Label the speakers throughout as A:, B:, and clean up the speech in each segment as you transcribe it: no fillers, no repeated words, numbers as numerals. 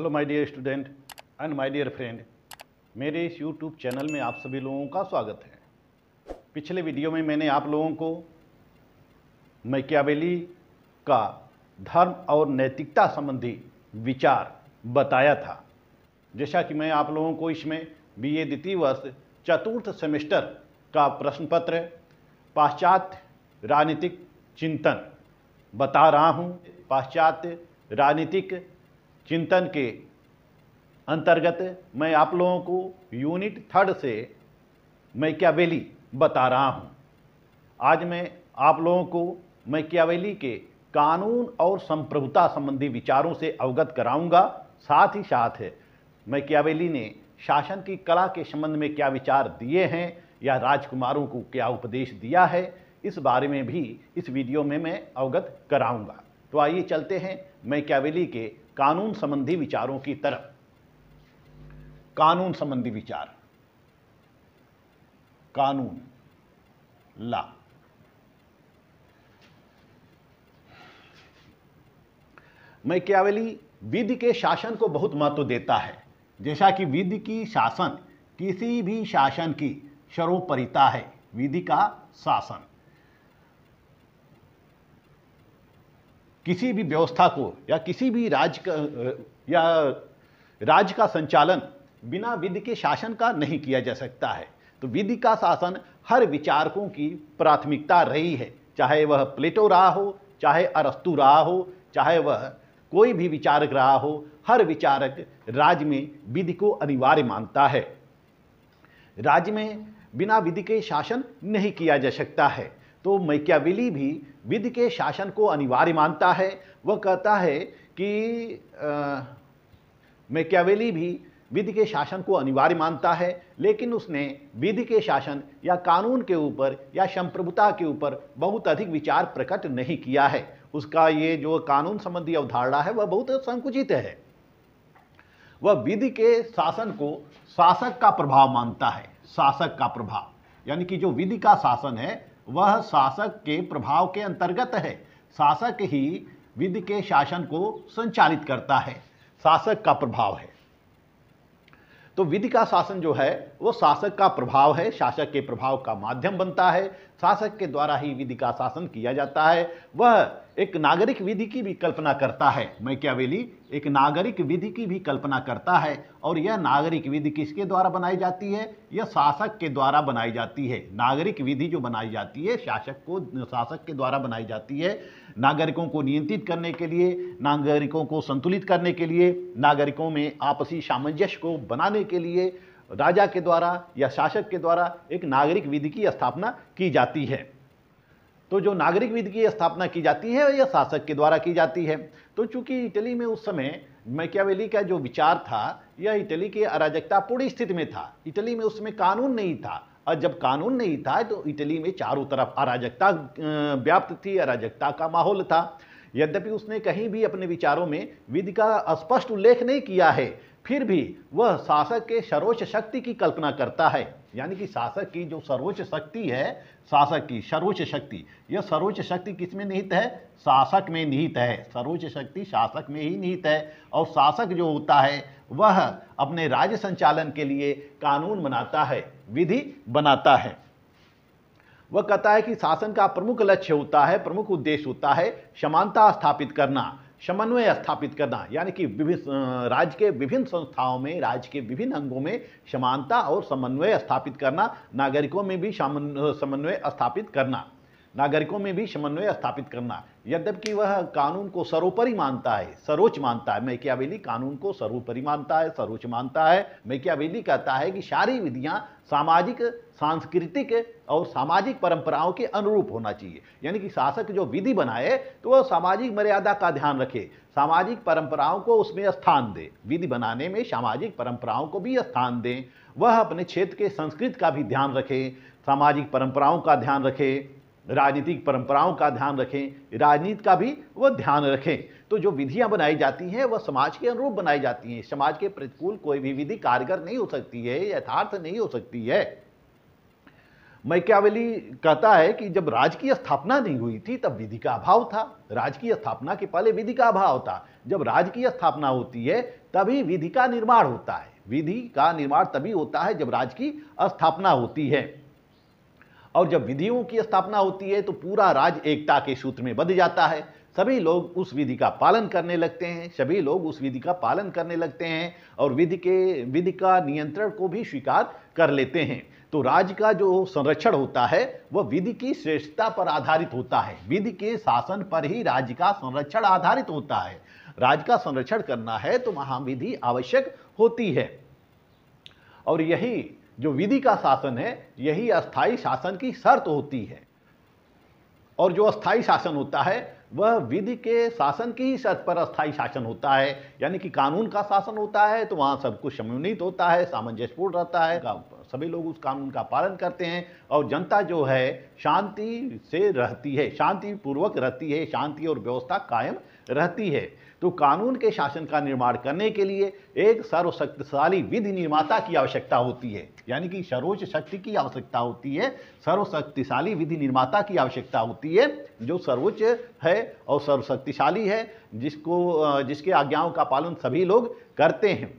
A: Hello my dear student and my dear friend, मेरे इस YouTube channel में आप सभी लोगों का स्वागत है। पिछले वीडियो में मैंने आप लोगों को मैकियावेली का धर्म और नैतिकता संबंधी विचार बताया था। जैसा कि मैं आप लोगों को इसमें बीए द्वितीय वर्ष चतुर्थ सेमेस्टर का प्रश्न पत्र पाश्चात्य राजनीतिक चिंतन बता रहा हूँ। पाश्चात्य राजनीतिक चिंतन के अंतर्गत मैं आप लोगों को यूनिट 3 से मैकियावेली बता रहा हूं। आज मैं आप लोगों को मैकियावेली के कानून और संप्रभुता संबंधी विचारों से अवगत कराऊंगा। साथ ही साथ मैकियावेली ने शासन की कला के संबंध में क्या विचार दिए हैं या राजकुमारों को क्या उपदेश दिया है, इस बारे में भी इस वीडियो में मैं अवगत कराऊंगा। तो आइए चलते हैं मैकियावेली के कानून संबंधी विचारों की तरफ। कानून संबंधी विचार, कानून, लॉ। मैकियावेली विधि के शासन को बहुत महत्व देता है। जैसा कि विधि की शासन किसी भी शासन की सर्वोपरिता है। विधि का शासन किसी भी व्यवस्था को या किसी भी राज्य का संचालन बिना विधि के शासन का नहीं किया जा सकता है। तो विधि का शासन हर विचारकों की प्राथमिकता रही है, चाहे वह प्लेटो रहा हो, चाहे अरस्तु रहा हो, चाहे वह कोई भी विचारक रहा हो। हर विचारक राज्य में विधि को अनिवार्य मानता है। राज्य में बिना विधि के शासन नहीं किया जा सकता है। तो मैकियावेली भी विधि के शासन को अनिवार्य मानता है। वह कहता है कि मैकियावेली भी विधि के शासन को अनिवार्य मानता है, लेकिन उसने विधि के शासन या कानून के ऊपर या संप्रभुता के ऊपर बहुत अधिक विचार प्रकट नहीं किया है। उसका ये जो कानून संबंधी अवधारणा है वह बहुत संकुचित है। वह विधि के शासन को शासक का प्रभाव मानता है। शासक का प्रभाव यानी कि जो विधि का शासन है वह शासक के प्रभाव के अंतर्गत है। शासक ही विधि के शासन को संचालित करता है। शासक का प्रभाव है। तो विधि का शासन जो है वो शासक का प्रभाव है, शासक के प्रभाव का माध्यम बनता है। शासक के द्वारा ही विधि का शासन किया जाता है। वह एक नागरिक विधि की भी कल्पना करता है। मैकियावेली एक नागरिक विधि की भी कल्पना करता है। और यह नागरिक विधि किसके द्वारा बनाई जाती है? यह शासक के द्वारा बनाई जाती है। नागरिक विधि जो बनाई जाती है शासक के द्वारा बनाई जाती है। नागरिकों को नियंत्रित करने के लिए, नागरिकों को संतुलित करने के लिए, नागरिकों में आपसी सामंजस्य को बनाने के लिए राजा के द्वारा या शासक के द्वारा एक नागरिक विधि की स्थापना की जाती है। तो जो नागरिक विधि की स्थापना की जाती है यह शासक के द्वारा की जाती है। तो चूंकि इटली में उस समय मैकियावेली का जो विचार था यह इटली की अराजकतापूर्ण स्थिति में था। इटली में उस समय कानून नहीं था, और जब कानून नहीं था तो इटली में चारों तरफ अराजकता व्याप्त थी, अराजकता का माहौल था। यद्यपि उसने कहीं भी अपने विचारों में विधि का स्पष्ट उल्लेख नहीं किया है, फिर भी वह शासक के सर्वोच्च शक्ति की कल्पना करता है। यानी कि शासक की जो सर्वोच्च शक्ति है, शासक की सर्वोच्च शक्ति, यह सर्वोच्च शक्ति किसमें निहित है? शासक में निहित है। सर्वोच्च शक्ति शासक में ही निहित है। और शासक जो होता है वह अपने राज्य संचालन के लिए कानून बनाता है, विधि बनाता है। वह कहता है कि शासन का प्रमुख लक्ष्य होता है, प्रमुख उद्देश्य होता है समानता स्थापित करना, समन्वय स्थापित करना। यानी कि राज्य के विभिन्न संस्थाओं में, राज्य के विभिन्न अंगों में समानता और समन्वय स्थापित करना, नागरिकों में भी समन्वय स्थापित करना, नागरिकों में भी समन्वय स्थापित करना। यद्यपि वह कानून को सर्वोपरि मानता है, सर्वोच्च मानता है। मैकियावेली कानून को सर्वोपरि मानता है, सर्वोच्च मानता है। मैकियावेली कहता है कि सारी विधियां सामाजिक, सांस्कृतिक और सामाजिक परंपराओं के अनुरूप होना चाहिए। यानी कि शासक जो विधि बनाए तो वह सामाजिक मर्यादा का ध्यान रखे, सामाजिक परंपराओं को उसमें स्थान दे। विधि बनाने में सामाजिक परंपराओं को भी स्थान दें। वह अपने क्षेत्र के संस्कृति का भी ध्यान रखे, सामाजिक परंपराओं का ध्यान रखे, राजनीतिक परंपराओं का ध्यान रखें, राजनीति का भी वह ध्यान रखें। तो जो विधियां बनाई जाती हैं वह समाज के अनुरूप बनाई जाती हैं। समाज के प्रतिकूल कोई भी विधि कारगर नहीं हो सकती है, यथार्थ नहीं हो सकती है। मैकियावेली कहता है कि जब राज्य की स्थापना नहीं हुई थी तब विधि का अभाव था। राज्य की स्थापना के पहले विधि का अभाव था। जब राज्य की स्थापना होती है तभी विधि का निर्माण होता है। विधि का निर्माण तभी होता है जब राज्य की स्थापना होती है, और जब विधियों की स्थापना होती है तो पूरा राज्य एकता के सूत्र में बंध जाता है। सभी लोग उस विधि का पालन करने लगते हैं, सभी लोग उस विधि का पालन करने लगते हैं और विधि का नियंत्रण को भी स्वीकार कर लेते हैं। तो राज्य का जो संरक्षण होता है वह विधि की श्रेष्ठता पर आधारित होता है। विधि के शासन पर ही राज्य का संरक्षण आधारित होता है। राज्य का संरक्षण करना है तो वहां विधि आवश्यक होती है, और यही जो विधि का शासन है यही अस्थाई शासन की शर्त होती है। और जो अस्थाई शासन होता है वह विधि के शासन की ही शर्त पर अस्थाई शासन होता है। यानी कि कानून का शासन होता है तो वहाँ सब कुछ समन्वित होता है, सामंजस्यपूर्ण रहता है, सभी लोग उस कानून का पालन करते हैं और जनता जो है शांति से रहती है, शांति पूर्वक रहती है, शांति और व्यवस्था कायम रहती है। तो कानून के शासन का निर्माण करने के लिए एक सर्वशक्तिशाली विधि निर्माता की आवश्यकता होती है, यानी कि सर्वोच्च शक्ति की आवश्यकता होती है। सर्वशक्तिशाली विधि निर्माता की आवश्यकता होती है जो सर्वोच्च है और सर्वशक्तिशाली है, जिसके आज्ञाओं का पालन सभी लोग करते हैं।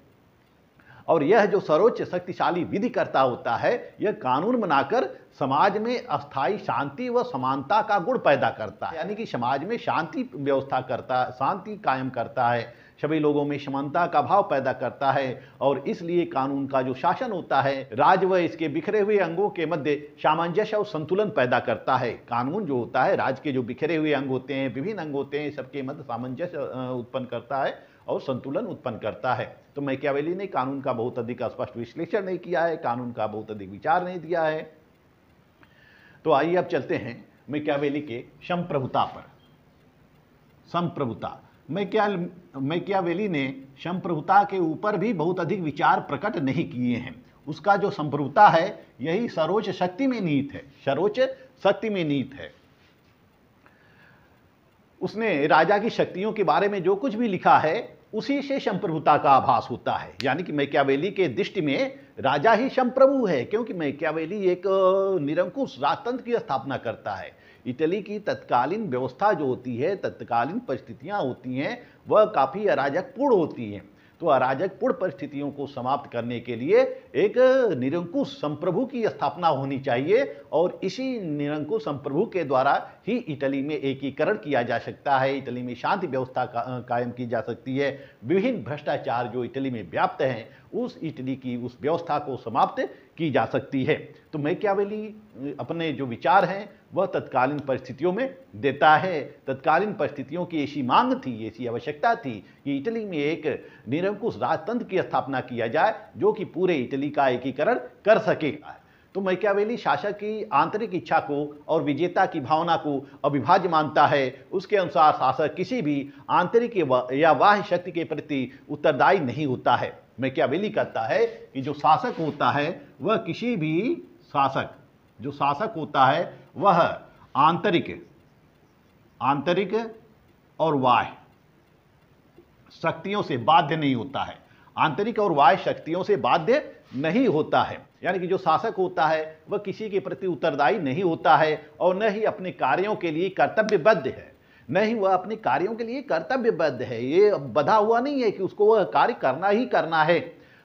A: और यह जो सर्वोच्च शक्तिशाली विधि करता होता है यह कानून बनाकर समाज में अस्थायी शांति व समानता का गुण पैदा करता है, यानी कि समाज में शांति व्यवस्था करता, शांति कायम करता है, सभी लोगों में समानता का भाव पैदा करता है। और इसलिए कानून का जो शासन होता है राज्य व इसके बिखरे हुए अंगों के मध्य सामंजस्य और संतुलन पैदा करता है। कानून जो होता है राज्य के जो बिखरे हुए अंग होते हैं, विभिन्न अंग होते हैं, सबके मध्य सामंजस्य उत्पन्न करता है और संतुलन उत्पन्न करता है। तो मैकियावेली ने कानून का बहुत अधिक स्पष्ट विश्लेषण नहीं किया है, कानून का बहुत अधिक विचार नहीं दिया है। तो आइए अब चलते हैं मैकियावेली के संप्रभुता पर। संप्रभुता, मैकियावेली ने संप्रभुता के ऊपर भी बहुत अधिक विचार प्रकट नहीं किए हैं। उसका जो संप्रभुता है यही सर्वोच्च शक्ति में निहित है, सर्वोच्च शक्ति में निहित है। उसने राजा की शक्तियों के बारे में जो कुछ भी लिखा है उसी से संप्रभुता का आभास होता है। यानी कि मैकियावेली के दृष्टि में राजा ही संप्रभु है, क्योंकि मैकियावेली एक निरंकुश राजतंत्र की स्थापना करता है। इटली की तत्कालीन व्यवस्था जो होती है, तत्कालीन परिस्थितियां होती हैं, वह काफ़ी अराजकपूर्ण होती हैं। तो अराजकपूर्ण परिस्थितियों को समाप्त करने के लिए एक निरंकुश संप्रभु की स्थापना होनी चाहिए, और इसी निरंकुश संप्रभु के द्वारा ही इटली में एकीकरण किया जा सकता है, इटली में शांति व्यवस्था कायम की जा सकती है। विभिन्न भ्रष्टाचार जो इटली में व्याप्त हैं उस इटली की उस व्यवस्था को समाप्त की जा सकती है। तो मैकियावेली अपने जो विचार हैं वह तत्कालीन परिस्थितियों में देता है। तत्कालीन परिस्थितियों की ऐसी मांग थी, ऐसी आवश्यकता थी कि इटली में एक निरंकुश राजतंत्र की स्थापना किया जाए जो कि पूरे इटली का एकीकरण कर सके। तो मैकियावेली शासक की आंतरिक इच्छा को और विजेता की भावना को अविभाज्य मानता है। उसके अनुसार शासक किसी भी आंतरिक या बाह्य शक्ति के प्रति उत्तरदायी नहीं होता है। मैकियावेली कहता है कि जो शासक होता है वह किसी भी शासक होता है वह आंतरिक और बाह्य शक्तियों से बाध्य नहीं होता है, आंतरिक और बाह्य शक्तियों से बाध्य नहीं होता है। यानी कि जो शासक होता है वह किसी के प्रति उत्तरदायी नहीं होता है और न ही अपने कार्यों के लिए कर्तव्यबद्ध है, न ही वह अपने कार्यों के लिए कर्तव्यबद्ध है। ये बधा हुआ नहीं है कि उसको वह कार्य करना ही करना है।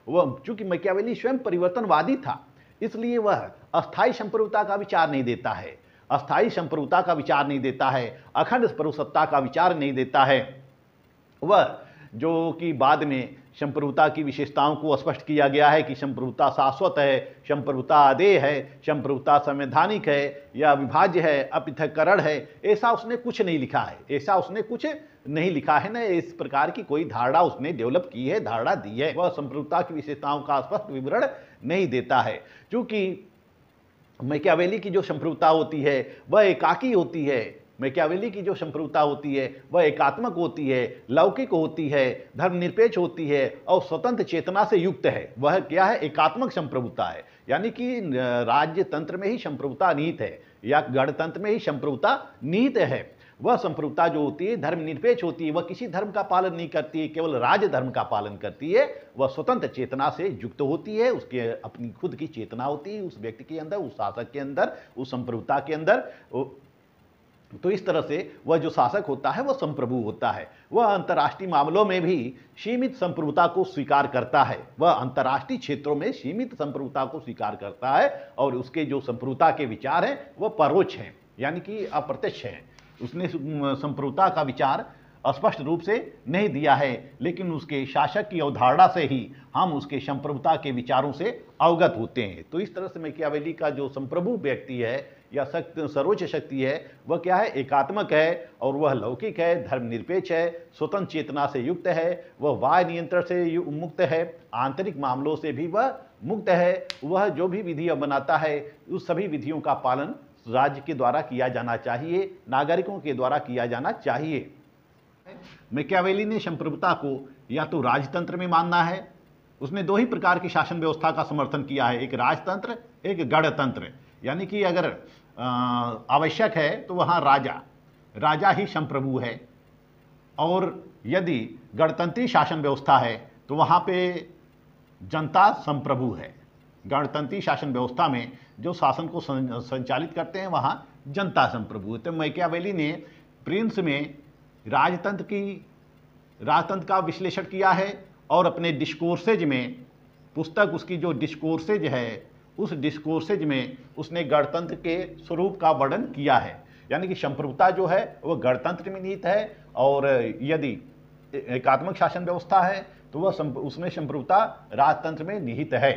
A: वह चूंकि मैकियावेली स्वयं परिवर्तनवादी था इसलिए वह अस्थायी संप्रभुता का विचार नहीं देता है, अस्थायी संप्रभुता का विचार नहीं देता है, अखंड प्रभुसत्ता का विचार नहीं देता है। वह जो कि बाद में संप्रभुता की विशेषताओं को स्पष्ट किया गया है कि संप्रभुता शाश्वत है, संप्रभुता अदेय है, संप्रभुता संवैधानिक है या विभाज्य है, अपृथक्करण है, ऐसा उसने कुछ नहीं लिखा है, ऐसा उसने कुछ नहीं लिखा है, न इस प्रकार की कोई धारणा उसने डेवलप की है, धारणा दी है। वह संप्रभुता की विशेषताओं का स्पष्ट विवरण नहीं देता है। क्योंकि मैकियावेली की जो संप्रभुता होती है वह एकाकी होती है, मैकियावेली की जो संप्रभुता होती है वह एकात्मक होती है, लौकिक होती है, धर्मनिरपेक्ष होती है और स्वतंत्र चेतना से युक्त है। वह क्या है? एकात्मक संप्रभुता है। यानी कि राज्य तंत्र में ही संप्रभुता निहित है या गणतंत्र में ही संप्रभुता निहित है। वह संप्रभुता जो होती है धर्मनिरपेक्ष होती है, वह किसी धर्म का पालन नहीं करती है, केवल राज धर्म का पालन करती है। वह स्वतंत्र चेतना से युक्त होती है, उसके अपनी खुद की चेतना होती है उस व्यक्ति के अंदर, उस शासक के अंदर, उस संप्रभुता के अंदर। तो इस तरह से वह जो शासक होता है वह संप्रभु होता है। वह अंतर्राष्ट्रीय मामलों में भी सीमित संप्रभुता को स्वीकार करता है, वह अंतर्राष्ट्रीय क्षेत्रों में सीमित संप्रभुता को स्वीकार करता है, और उसके जो संप्रभुता के विचार हैं वह परोक्ष हैं, यानी कि अप्रत्यक्ष हैं। उसने संप्रभुता का विचार स्पष्ट रूप से नहीं दिया है, लेकिन उसके शासक की अवधारणा से ही हम उसके संप्रभुता के विचारों से अवगत होते हैं। तो इस तरह से मैकियावेली का जो संप्रभु व्यक्ति है या सर्वोच्च शक्ति है वह क्या है, एकात्मक है, और वह लौकिक है, धर्मनिरपेक्ष है, स्वतंत्र चेतना से युक्त है, वह बाह्य नियंत्रण से मुक्त है, आंतरिक मामलों से भी वह मुक्त है। वह जो भी विधियां बनाता है उस सभी विधियों का पालन राज्य के द्वारा किया जाना चाहिए, नागरिकों के द्वारा किया जाना चाहिए। मैकियावेली ने संप्रभुता को या तो राजतंत्र में मानना है, उसने दो ही प्रकार की शासन व्यवस्था का समर्थन किया है, एक राजतंत्र, एक गणतंत्र। यानी कि अगर आवश्यक है तो वहाँ राजा ही संप्रभु है, और यदि गणतंत्री शासन व्यवस्था है तो वहाँ पे जनता संप्रभु है। गणतंत्री शासन व्यवस्था में जो शासन को संचालित करते हैं वहाँ जनता संप्रभु है। तो मैकियावेली ने प्रिंस में राजतंत्र का विश्लेषण किया है, और अपने डिस्कोर्सेज में, पुस्तक उसकी जो डिस्कोर्सेज है उस डिस्कोर्सेज में उसने गणतंत्र के स्वरूप का वर्णन किया है। यानी कि संप्रभुता जो है वह गणतंत्र में निहित है, और यदि एकात्मक शासन व्यवस्था है तो वह उसमें संप्रभुता राजतंत्र में निहित है।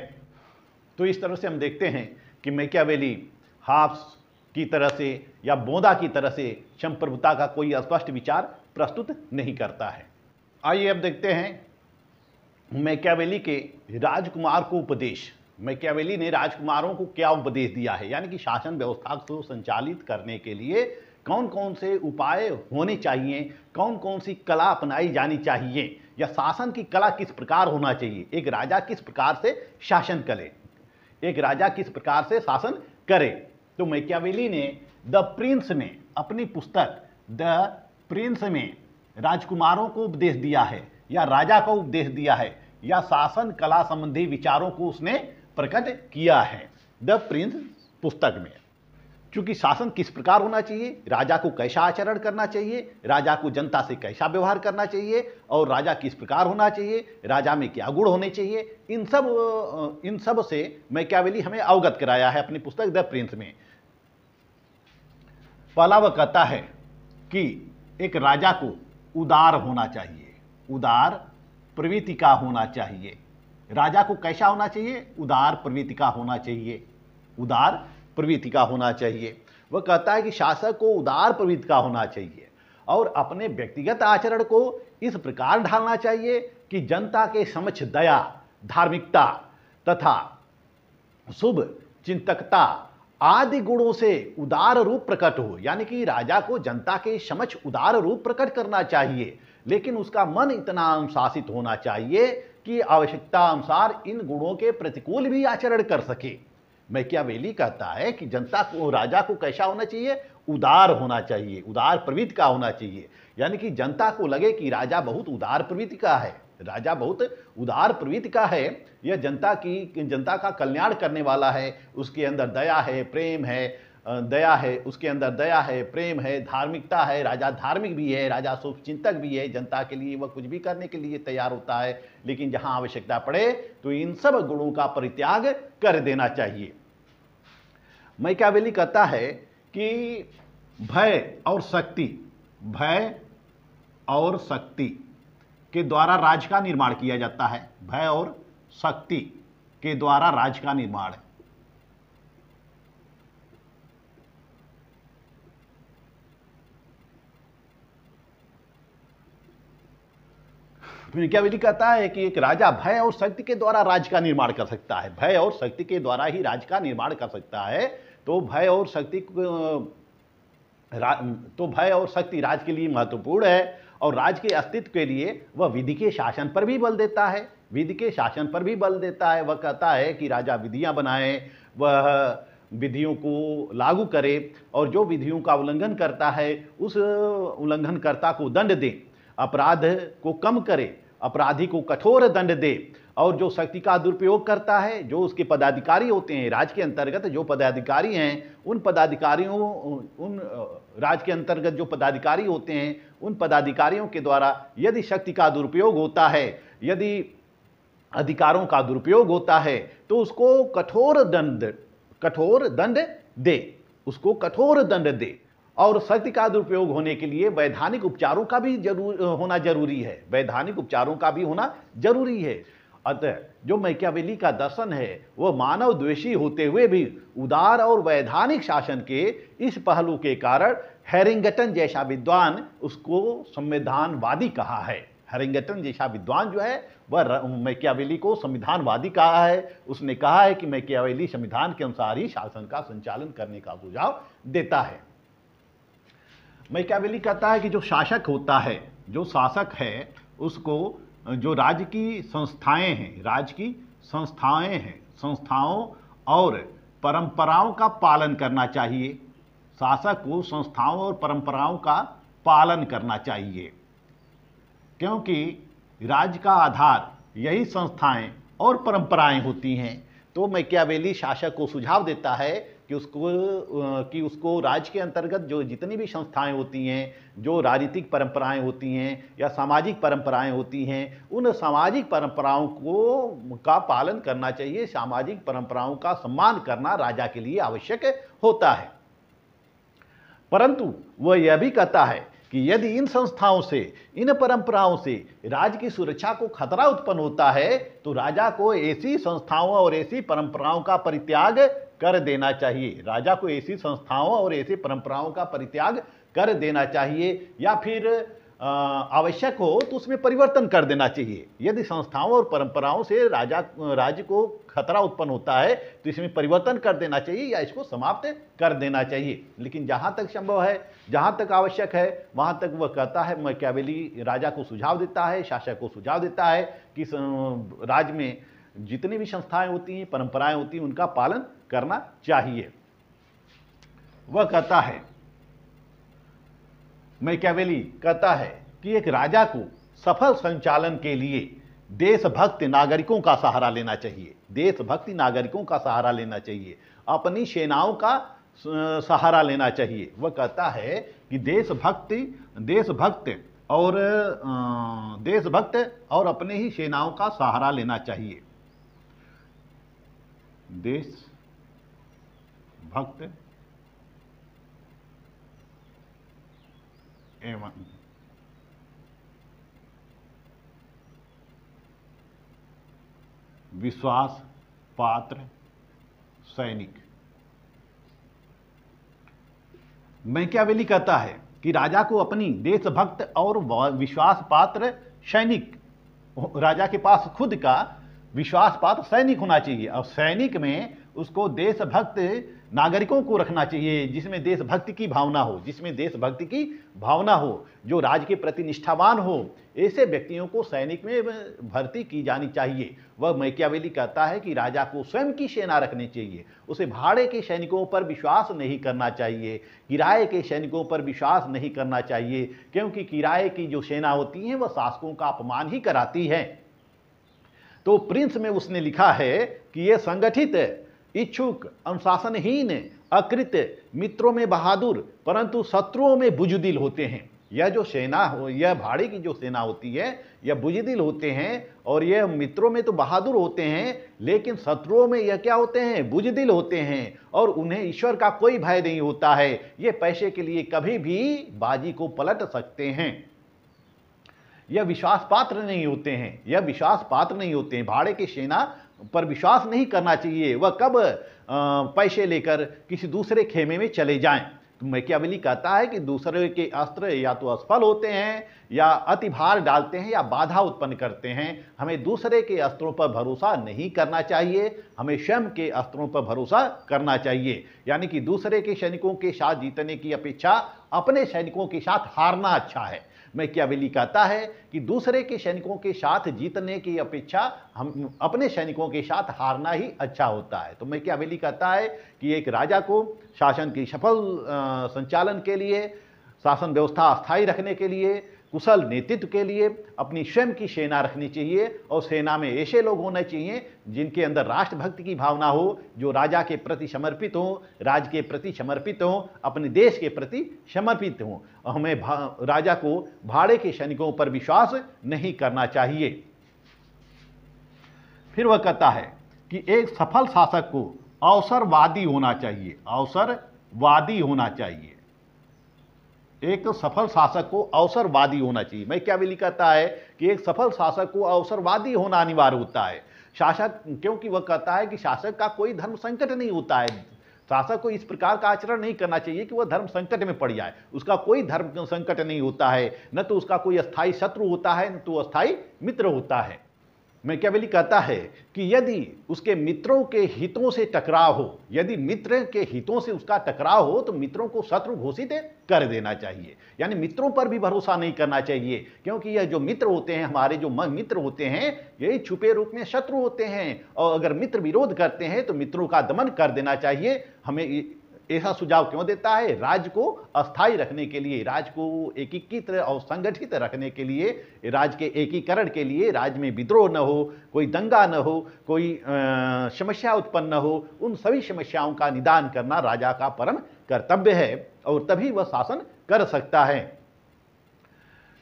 A: तो इस तरह से हम देखते हैं कि मैकियावेली हाब्स की तरह से या बोंदा की तरह से संप्रभुता का कोई स्पष्ट विचार प्रस्तुत नहीं करता है। आइए अब देखते हैं मैकियावेली के राजकुमार को उपदेश। मैकियावेली ने राजकुमारों को क्या उपदेश दिया है, यानी कि शासन व्यवस्था को संचालित करने के लिए कौन कौन से उपाय होने चाहिए, कौन कौन सी कला अपनाई जानी चाहिए, या शासन की कला किस प्रकार होना चाहिए, एक राजा किस प्रकार से शासन करे, एक राजा किस प्रकार से शासन करे। तो मैकियावेली ने द प्रिंस में, अपनी पुस्तक द प्रिंस में राजकुमारों को उपदेश दिया है, या राजा को उपदेश दिया है, या शासन कला संबंधी विचारों को उसने प्रकट किया है द प्रिंस पुस्तक में। क्योंकि शासन किस प्रकार होना चाहिए, राजा को कैसा आचरण करना चाहिए, राजा को जनता से कैसा व्यवहार करना चाहिए, और राजा किस प्रकार होना चाहिए, राजा में क्या गुण होने चाहिए, इन सब से मैकियावेली हमें अवगत कराया है अपनी पुस्तक द प्रिंस में। पहला वह कहता है कि एक राजा को उदार होना चाहिए, उदार प्रवृत्ति का होना चाहिए। राजा को कैसा होना चाहिए, उदार प्रवृत्ति का होना चाहिए, उदार प्रवृत्ति का होना चाहिए। वह कहता है कि शासक को उदार प्रवृत्ति का होना चाहिए, और अपने व्यक्तिगत आचरण को इस प्रकार ढालना चाहिए कि जनता के समक्ष दया, धार्मिकता तथा शुभ चिंतकता आदि गुणों से उदार रूप प्रकट हो। यानी कि राजा को जनता के समक्ष उदार रूप प्रकट करना चाहिए, लेकिन उसका मन इतना अनुशासित होना चाहिए कि आवश्यकता अनुसार इन गुणों के प्रतिकूल भी आचरण कर सके। मैकियावेली कहता है कि जनता को, राजा को कैसा होना चाहिए, उदार होना चाहिए, उदार प्रवृत्ति का होना चाहिए। यानी कि जनता को लगे कि राजा बहुत उदार प्रवृत्ति का है, राजा बहुत उदार प्रवृत्ति का है, यह जनता का कल्याण करने वाला है, उसके अंदर दया है, प्रेम है, उसके अंदर दया है, प्रेम है, धार्मिकता है, राजा धार्मिक भी है, राजा शुभ चिंतक भी है, जनता के लिए वह कुछ भी करने के लिए तैयार होता है, लेकिन जहां आवश्यकता पड़े तो इन सब गुणों का परित्याग कर देना चाहिए। मैकियावेली कहता है कि भय और शक्ति के द्वारा राज्य का निर्माण किया जाता है, भय और शक्ति के द्वारा राज्य का निर्माण। मैकियावेली कहता है कि एक राजा भय और शक्ति के द्वारा राज्य का निर्माण कर सकता है, भय और शक्ति के द्वारा ही राज्य का निर्माण कर सकता है। तो भय और शक्ति राज्य के लिए महत्वपूर्ण है, और राज्य के अस्तित्व के लिए वह विधि के शासन पर भी बल देता है, विधि के शासन पर भी बल देता है। वह कहता है कि राजा विधियां बनाए, वह विधियों को लागू करे और जो विधियों का उल्लंघन करता है उस उल्लंघनकर्ता को दंड दे, अपराध को कम करे, अपराधी को कठोर दंड दे, और जो शक्ति का दुरुपयोग करता है, जो उसके पदाधिकारी होते हैं राज्य के अंतर्गत, जो पदाधिकारी हैं उन पदाधिकारियों, उन राज्य के अंतर्गत जो पदाधिकारी होते हैं उन पदाधिकारियों के द्वारा यदि शक्ति का दुरुपयोग होता है, यदि अधिकारों का दुरुपयोग होता है, तो उसको कठोर दंड दे, उसको कठोर दंड दे। और शक्ति का दुरुपयोग होने के लिए वैधानिक उपचारों का भी होना जरूरी है, वैधानिक उपचारों का भी होना जरूरी है। अतः जो मैकियावेली का दर्शन है वह मानव द्वेषी होते हुए भी उदार और वैधानिक शासन के इस पहलू के कारण हैरिंगटन जैसा विद्वान उसको संविधानवादी कहा है। हैरिंगटन जैसा विद्वान जो है वह मैकियावेली को संविधानवादी कहा है। उसने कहा है कि मैकियावेली संविधान के अनुसार ही शासन का संचालन करने का सुझाव देता है। मैकियावेली कहता है कि जो शासक होता है, जो शासक है, उसको जो राज्य की संस्थाएं हैं, राज्य की संस्थाएं हैं, संस्थाओं और परंपराओं का पालन करना चाहिए। शासक को संस्थाओं और परंपराओं का पालन करना चाहिए, क्योंकि राज्य का आधार यही संस्थाएं और परंपराएं होती हैं। तो मैकियावेली शासक को सुझाव देता है कि उसको राज्य के अंतर्गत जो जितनी भी संस्थाएं होती हैं, जो राजनीतिक परंपराएं होती हैं या सामाजिक परंपराएं होती हैं, उन सामाजिक परंपराओं का पालन करना चाहिए। सामाजिक परंपराओं का सम्मान करना राजा के लिए आवश्यक होता है। परंतु वह यह भी कहता है कि यदि इन संस्थाओं से, इन परंपराओं से राज्य की सुरक्षा को खतरा उत्पन्न होता है तो राजा को ऐसी संस्थाओं और ऐसी परंपराओं का परित्याग कर देना चाहिए। राजा को ऐसी संस्थाओं और ऐसी परंपराओं का परित्याग कर देना चाहिए, या फिर आवश्यक हो तो उसमें परिवर्तन कर देना चाहिए। यदि संस्थाओं और परंपराओं से राज्य को खतरा उत्पन्न होता है तो इसमें परिवर्तन कर देना चाहिए या इसको समाप्त कर देना चाहिए। लेकिन जहाँ तक संभव है, जहाँ तक आवश्यक है, वहाँ तक वह कहता है, मैकियावेली राजा को सुझाव देता है, शासक को सुझाव देता है कि राज्य में जितनी भी संस्थाएं होती हैं, परंपराएं होती हैं, उनका पालन करना चाहिए। वह कहता है, मैकियावेली कहता है कि एक राजा को सफल संचालन के लिए देशभक्त नागरिकों का सहारा लेना चाहिए, देशभक्ति नागरिकों का सहारा लेना चाहिए, अपनी सेनाओं का सहारा लेना चाहिए। वह कहता है कि देशभक्त और अपने ही सेनाओं का सहारा लेना चाहिए। देशभक्त एवं विश्वास पात्र सैनिक। मैकियावेली कहता है कि राजा को अपनी देशभक्त और विश्वास पात्र सैनिक, राजा के पास खुद का विश्वास पात्र सैनिक होना चाहिए, और सैनिक में उसको देशभक्त नागरिकों को रखना चाहिए जिसमें देशभक्ति की भावना हो, जिसमें देशभक्ति की भावना हो, जो राज्य के प्रति निष्ठावान हो। ऐसे व्यक्तियों को सैनिक में भर्ती की जानी चाहिए। वह मैकियावेली कहता है कि राजा को स्वयं की सेना रखनी चाहिए, उसे भाड़े के सैनिकों पर विश्वास नहीं करना चाहिए, किराए के सैनिकों पर विश्वास नहीं करना चाहिए, क्योंकि किराए की जो सेना होती है वह शासकों का अपमान ही कराती है। तो प्रिंस में उसने लिखा है कि ये संगठित, इच्छुक, अनुशासनहीन, अकृत, मित्रों में बहादुर परंतु शत्रुओं में बुजदिल होते हैं। यह जो सेना हो, यह भाड़े की जो सेना होती है, यह बुजदिल होते हैं, और यह मित्रों में तो बहादुर होते हैं लेकिन शत्रुओं में यह क्या होते हैं, बुजदिल होते हैं, और उन्हें ईश्वर का कोई भय नहीं होता है। ये पैसे के लिए कभी भी बाजी को पलट सकते हैं। यह विश्वास पात्र नहीं होते हैं, यह विश्वास पात्र नहीं होते हैं। भाड़े की सेना पर विश्वास नहीं करना चाहिए। वह कब पैसे लेकर किसी दूसरे खेमे में चले जाएं। तो मैकियावेली कहता है कि दूसरे के अस्त्र या तो असफल होते हैं, या अति भार डालते हैं, या बाधा उत्पन्न करते हैं। हमें दूसरे के अस्त्रों पर भरोसा नहीं करना चाहिए, हमें स्वयं के अस्त्रों पर भरोसा करना चाहिए। यानी कि दूसरे के सैनिकों के साथ जीतने की अपेक्षा अपने सैनिकों के साथ हारना अच्छा है। मैकियावेली कहता है कि दूसरे के सैनिकों के साथ जीतने की अपेक्षा हम अपने सैनिकों के साथ हारना ही अच्छा होता है। तो मैकियावेली कहता है कि एक राजा को शासन की सफल संचालन के लिए, शासन व्यवस्था अस्थायी रखने के लिए, कुशल नेतृत्व के लिए अपनी स्वयं की सेना रखनी चाहिए और सेना में ऐसे लोग होने चाहिए जिनके अंदर राष्ट्रभक्ति की भावना हो, जो राजा के प्रति समर्पित हो, राज्य के प्रति समर्पित हो, अपने देश के प्रति समर्पित हो। हमें राजा को भाड़े के सैनिकों पर विश्वास नहीं करना चाहिए। फिर वह कहता है कि एक सफल शासक को अवसरवादी होना चाहिए, अवसरवादी होना चाहिए। एक सफल शासक को अवसरवादी होना चाहिए। मैकियावेली कहता है कि एक सफल शासक को अवसरवादी होना अनिवार्य होता है। शासक, क्योंकि वह कहता है कि शासक का कोई धर्म संकट नहीं होता है, शासक को इस प्रकार का आचरण नहीं करना चाहिए कि वह धर्म संकट में पड़ जाए। उसका कोई धर्म संकट नहीं होता है, न तो उसका कोई अस्थायी शत्रु होता है, न तो अस्थायी मित्र होता है। मैकियावेली कहता है कि यदि उसके मित्रों के हितों से टकराव हो, यदि मित्र के हितों से उसका टकराव हो, तो मित्रों को शत्रु घोषित कर देना चाहिए। यानी मित्रों पर भी भरोसा नहीं करना चाहिए, क्योंकि यह जो मित्र होते हैं, हमारे जो मित्र होते हैं, यही छुपे रूप में शत्रु होते हैं। और अगर मित्र विरोध करते हैं तो मित्रों का दमन कर देना चाहिए। हमें ऐसा सुझाव क्यों देता है? राज्य को अस्थायी रखने के लिए, राज्य को एकीकृत और संगठित रखने के लिए, राज्य के एकीकरण के लिए, राज्य में विद्रोह न हो, कोई दंगा न हो, कोई समस्या उत्पन्न न हो, उन सभी समस्याओं का निदान करना राजा का परम कर्तव्य है और तभी वह शासन कर सकता है।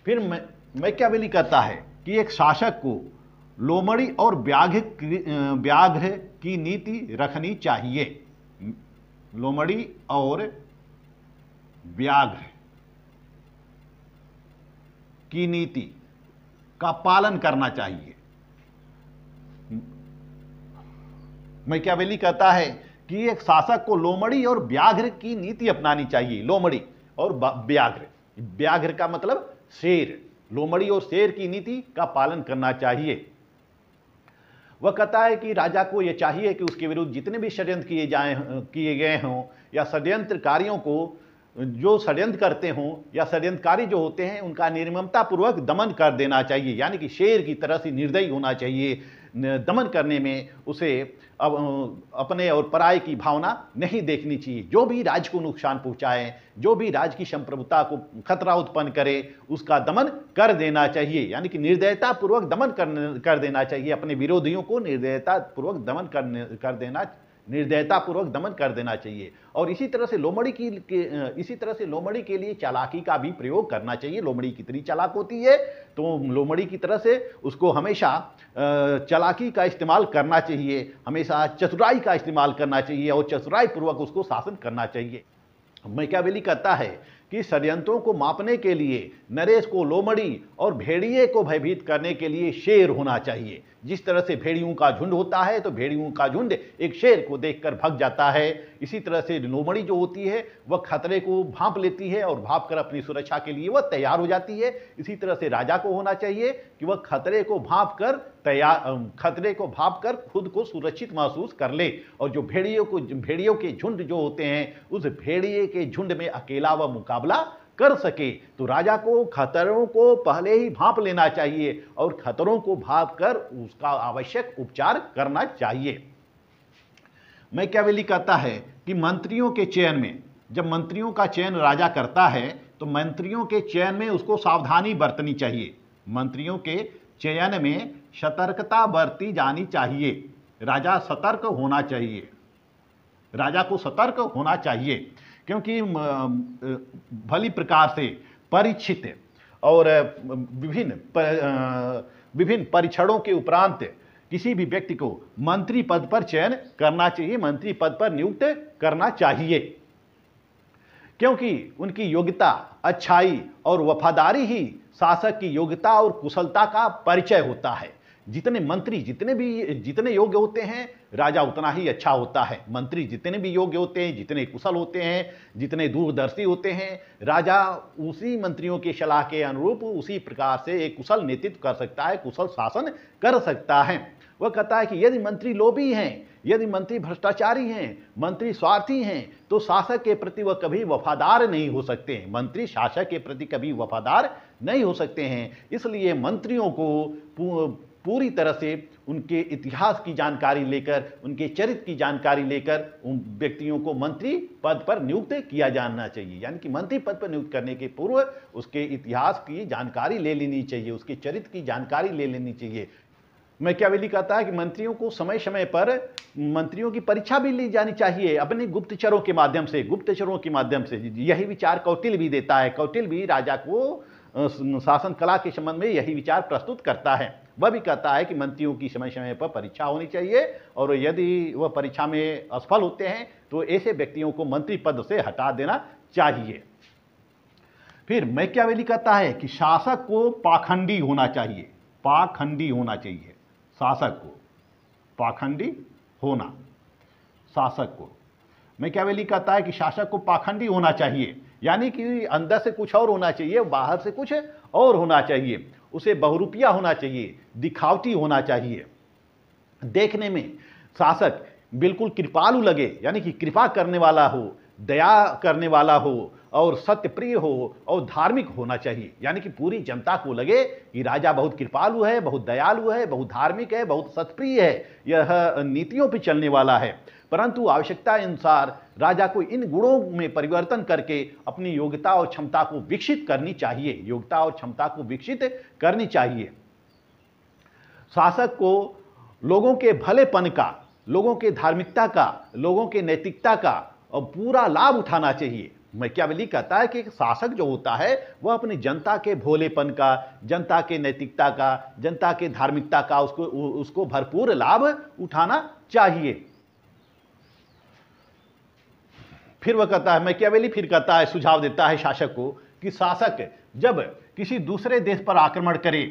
A: फिर मैकियावेली कहता है कि एक शासक को लोमड़ी और व्याघ्र की नीति रखनी चाहिए। लोमड़ी और व्याघ्र की नीति का पालन करना चाहिए। मैकियावेली कहता है कि एक शासक को लोमड़ी और व्याघ्र की नीति अपनानी चाहिए। लोमड़ी और व्याघ्र, व्याघ्र का मतलब शेर, लोमड़ी और शेर की नीति का पालन करना चाहिए। वह कहता है कि राजा को यह चाहिए कि उसके विरुद्ध जितने भी षड्यंत्र किए गए हों, या षड्यंत्रकारियों को जो षड्यंत्र करते हों, या षड्यंत्रकारी जो होते हैं, उनका निर्ममतापूर्वक दमन कर देना चाहिए। यानी कि शेर की तरह से निर्दयी होना चाहिए। दमन करने में उसे अपने और पराये की भावना नहीं देखनी चाहिए। जो भी राज्य को नुकसान पहुंचाए, जो भी राज्य की संप्रभुता को खतरा उत्पन्न करे, उसका दमन कर देना चाहिए। यानी कि निर्दयतापूर्वक दमन कर देना चाहिए। अपने विरोधियों को निर्दयतापूर्वक दमन कर देना चाहिए। और इसी तरह से लोमड़ी के लिए चालाकी का भी प्रयोग करना चाहिए। लोमड़ी कितनी चालाक होती है, तो लोमड़ी की तरह से उसको हमेशा चालाकी का इस्तेमाल करना चाहिए, हमेशा चतुराई का इस्तेमाल करना चाहिए और चतुराई पूर्वक उसको शासन करना चाहिए। मैकियावेली कहता है कि षड्यंत्रों को मापने के लिए नरेश को लोमड़ी और भेड़िए को भयभीत करने के लिए शेर होना चाहिए। जिस तरह से भेड़ियों का झुंड होता है, तो भेड़ियों का झुंड एक शेर को देखकर भग जाता है। इसी तरह से लोमड़ी जो होती है वह खतरे को भांप लेती है और भांप कर अपनी सुरक्षा के लिए वह तैयार हो जाती है। इसी तरह से राजा को होना चाहिए कि वह खतरे को भांप कर खुद को सुरक्षित महसूस कर ले। और जो भेड़ियों के झुंड जो होते हैं, उस भेड़िए के झुंड में अकेला वह मुकाबला कर सके। तो राजा को खतरों को पहले ही भांप लेना चाहिए और खतरों को भांप कर उसका आवश्यक उपचार करना चाहिए। मैकियावेली कहता है कि मंत्रियों के चयन में, जब मंत्रियों का चयन राजा करता है, तो मंत्रियों के चयन में उसको सावधानी बरतनी चाहिए। मंत्रियों के चयन में सतर्कता बरती जानी चाहिए। राजा सतर्क होना चाहिए, राजा को सतर्क होना चाहिए, क्योंकि भली प्रकार से परीक्षित और विभिन्न परीक्षणों के उपरांत किसी भी व्यक्ति को मंत्री पद पर चयन करना चाहिए, मंत्री पद पर नियुक्त करना चाहिए, क्योंकि उनकी योग्यता, अच्छाई और वफादारी ही शासक की योग्यता और कुशलता का परिचय होता है। जितने मंत्री जितने योग्य होते हैं, राजा उतना ही अच्छा होता है। मंत्री जितने भी योग्य होते हैं, जितने कुशल होते हैं, जितने दूरदर्शी होते हैं, राजा उसी मंत्रियों की सलाह के अनुरूप उसी प्रकार से एक कुशल नेतृत्व कर सकता है, कुशल शासन कर सकता है। वह कहता है कि यदि मंत्री लोभी हैं यदि मंत्री भ्रष्टाचारी हैं, मंत्री स्वार्थी हैं, तो शासक के प्रति वह कभी वफादार नहीं हो सकते हैं। मंत्री शासक के प्रति कभी वफादार नहीं हो सकते हैं। इसलिए मंत्रियों को पूरी तरह से उनके इतिहास की जानकारी लेकर, उनके चरित्र की जानकारी लेकर उन व्यक्तियों को मंत्री पद पर नियुक्त किया जाना चाहिए। यानी कि मंत्री पद पर नियुक्त करने के पूर्व उसके इतिहास की जानकारी ले लेनी चाहिए, उसके चरित्र की जानकारी ले लेनी चाहिए। मैकियावेली कहता है कि मंत्रियों को समय समय पर मंत्रियों की परीक्षा भी ली जानी चाहिए अपने गुप्तचरों के माध्यम से। यही विचार कौटिल्य भी देता है। कौटिल्य भी राजा को शासन कला के संबंध में यही विचार प्रस्तुत करता है। वह भी कहता है कि मंत्रियों की समय समय पर परीक्षा होनी चाहिए और यदि वह परीक्षा में असफल होते हैं तो ऐसे व्यक्तियों को मंत्री पद से हटा देना चाहिए। फिर मैकियावेली कहता है कि शासक को पाखंडी होना चाहिए। शासक को पाखंडी होना, शासक को मैकियावेली कहता है कि शासक को पाखंडी होना चाहिए, यानी कि अंदर से कुछ और होना चाहिए, बाहर से कुछ और होना चाहिए। उसे बहुरूपिया होना चाहिए, दिखावटी होना चाहिए। देखने में शासक बिल्कुल कृपालु लगे, यानी कि कृपा करने वाला हो, दया करने वाला हो और सत्यप्रिय हो और धार्मिक होना चाहिए। यानी कि पूरी जनता को लगे कि राजा बहुत कृपालु है, बहुत दयालु है, बहुत धार्मिक है, बहुत सत्यप्रिय है, यह नीतियों पर चलने वाला है। परंतु आवश्यकता अनुसार राजा को इन गुणों में परिवर्तन करके अपनी योग्यता और क्षमता को विकसित करनी चाहिए। शासक को लोगों के भलेपन का, लोगों के धार्मिकता का, लोगों के नैतिकता का और पूरा लाभ उठाना चाहिए। मैकियावेली कहता है कि शासक जो होता है वह अपनी जनता के भोलेपन का, जनता के नैतिकता का, जनता के धार्मिकता का उसको भरपूर लाभ उठाना चाहिए। फिर वह कहता है, मैकियावेली फिर कहता है, सुझाव देता है शासक को कि शासक जब किसी दूसरे देश पर आक्रमण करे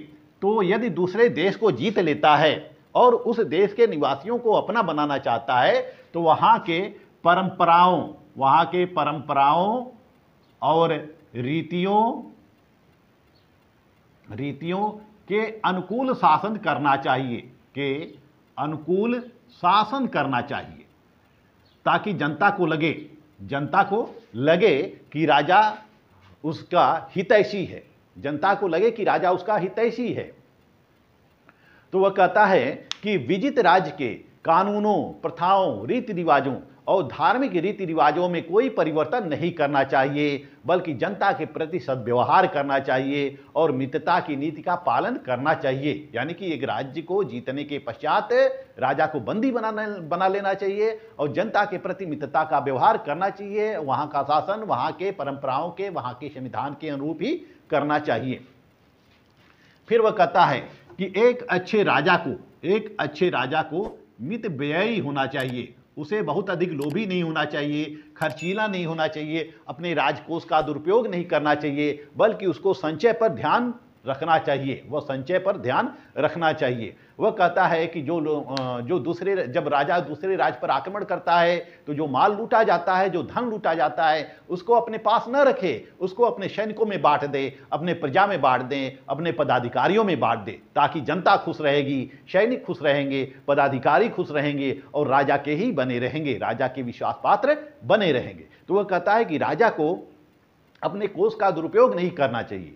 A: तो यदि दूसरे देश को जीत लेता है और उस देश के निवासियों को अपना बनाना चाहता है तो वहाँ के परंपराओं और रीतियों के अनुकूल शासन करना चाहिए, ताकि जनता को लगे कि राजा उसका हितैषी है। तो वह कहता है कि विजित राज्य के कानूनों, प्रथाओं, रीति रिवाजों और धार्मिक रीति रिवाजों में कोई परिवर्तन नहीं करना चाहिए, बल्कि जनता के प्रति सद्व्यवहार करना चाहिए और मित्रता की नीति का पालन करना चाहिए। यानी कि एक राज्य को जीतने के पश्चात राजा को बंदी बना लेना चाहिए और जनता के प्रति मित्रता का व्यवहार करना चाहिए। वहाँ का शासन वहाँ के परंपराओं के, वहाँ के संविधान के अनुरूप ही करना चाहिए। फिर वह कहता है कि एक अच्छे राजा को मितव्ययी होना चाहिए। उसे बहुत अधिक लोभी नहीं होना चाहिए, खर्चीला नहीं होना चाहिए, अपने राजकोष का दुरुपयोग नहीं करना चाहिए, बल्कि उसको संचय पर ध्यान रखना चाहिए। वह कहता है कि जब राजा दूसरे राज्य पर आक्रमण करता है तो जो माल लूटा जाता है, जो धन लूटा जाता है, उसको अपने पास न रखे, उसको अपने सैनिकों में बांट दे, अपने प्रजा में बांट दे, अपने पदाधिकारियों में बांट दे, ताकि जनता खुश रहेगी, सैनिक खुश रहेंगे, पदाधिकारी खुश रहेंगे और राजा के ही बने रहेंगे, राजा के विश्वास पात्र बने रहेंगे। तो वह कहता है कि राजा को अपने कोष का दुरुपयोग नहीं करना चाहिए,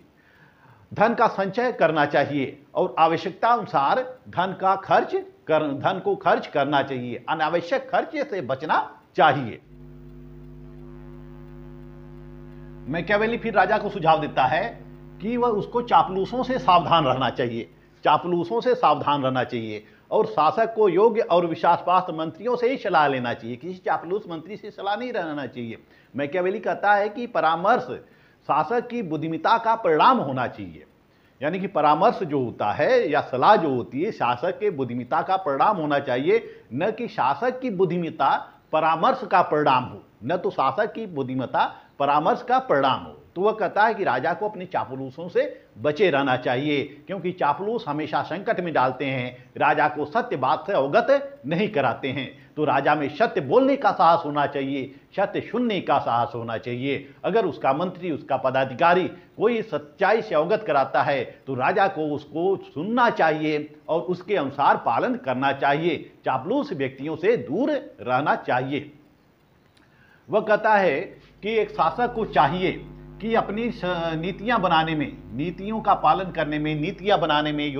A: धन का संचय करना चाहिए और आवश्यकता अनुसार धन को खर्च करना चाहिए, अनावश्यक खर्च से बचना चाहिए। मैकियावेली फिर राजा को सुझाव देता है कि वह उसको चापलूसों से सावधान रहना चाहिए और शासक को योग्य और विश्वासपात्र मंत्रियों से ही सलाह लेना चाहिए, किसी चापलूस मंत्री से सलाह नहीं रहना चाहिए। मैकियावेली कहता है कि परामर्श शासक की बुद्धिमत्ता का परिणाम होना चाहिए। यानी कि परामर्श जो होता है या सलाह जो होती है शासक के बुद्धिमत्ता का परिणाम होना चाहिए, न कि शासक की बुद्धिमत्ता परामर्श का परिणाम हो, न तो शासक की बुद्धिमत्ता परामर्श का परिणाम हो। तो वह कहता है कि राजा को अपने चापलूसों से बचे रहना चाहिए, क्योंकि चापलूस हमेशा संकट में डालते हैं, राजा को सत्य बात से अवगत नहीं कराते हैं। तो राजा में सत्य बोलने का साहस होना चाहिए, सत्य सुनने का साहस होना चाहिए। अगर उसका मंत्री, उसका पदाधिकारी कोई सच्चाई से अवगत कराता है तो राजा को उसको सुनना चाहिए और उसके अनुसार पालन करना चाहिए। चापलूस व्यक्तियों से दूर रहना चाहिए। वह कहता है कि एक शासक को चाहिए कि अपनी नीतियां बनाने में, नीतियों का पालन करने में, नीतियां बनाने में,